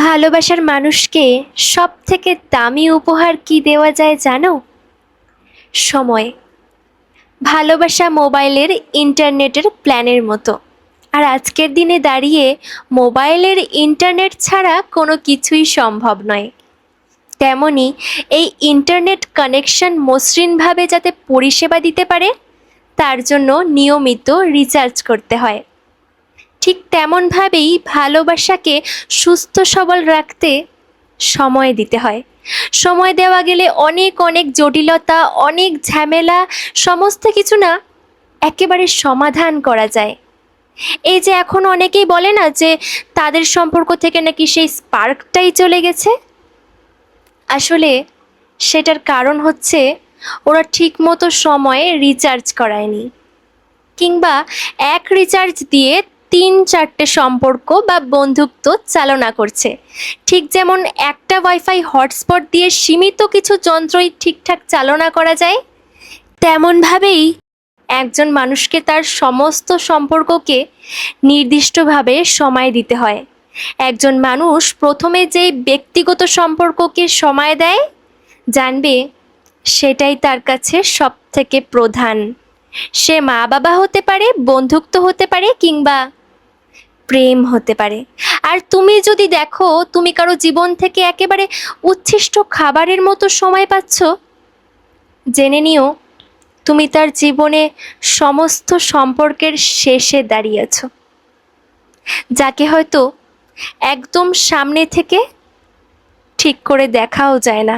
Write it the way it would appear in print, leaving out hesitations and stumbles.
ভালোবাসার মানুষকে সবথেকে দামি উপহার কি দেওয়া যায় জানো? সময়। ভালোবাসা মোবাইলের ইন্টারনেটের প্ল্যানের মতো। আর আজকের দিনে দাঁড়িয়ে মোবাইলের ইন্টারনেট ছাড়া কোনো কিছুই সম্ভব নয়। তেমনি এই ইন্টারনেট কানেকশন মসৃণভাবে যাতে পরিষেবা দিতে পারে, তার জন্য নিয়মিত রিচার্জ করতে হয়। ঠিক তেমনভাবেই ভালোবাসাকে সুস্থ সবল রাখতে সময় দিতে হয়। সময় দেওয়া গেলে অনেক অনেক জটিলতা, অনেক ঝামেলা, সমস্ত কিছু না একেবারে সমাধান করা যায়। এই যে এখন অনেকেই বলে না যে তাদের সম্পর্ক থেকে নাকি সেই স্পার্কটাই চলে গেছে। আসলে সেটার কারণ হচ্ছে ওরা ঠিকমতো সময়ে রিচার্জ করায়নি, কিংবা এক রিচার্জ দিয়ে ৩-৪টে সম্পর্ক বা বন্ধুত্ব চালনা করছে। ঠিক যেমন একটা ওয়াইফাই হটস্পট দিয়ে সীমিত কিছু যন্ত্রই ঠিকঠাক চালনা করা যায়, তেমনভাবেই একজন মানুষকে তার সমস্ত সম্পর্ককে নির্দিষ্টভাবে সময় দিতে হয়। একজন মানুষ প্রথমে যেই ব্যক্তিগত সম্পর্ককে সময় দেয়, জানবে সেটাই তার কাছে সবথেকে প্রধান। সে মা বাবা হতে পারে, বন্ধুত্ব হতে পারে, কিংবা প্রেম হতে পারে। আর তুমি যদি দেখো তুমি কারো জীবন থেকে একেবারে উচ্ছিষ্ট খাবারের মতো সময় পাচ্ছ, জেনে নিও তুমি তার জীবনে সমস্ত সম্পর্কের শেষে দাঁড়িয়েছ, যাকে হয়তো একদম সামনে থেকে ঠিক করে দেখাও যায় না।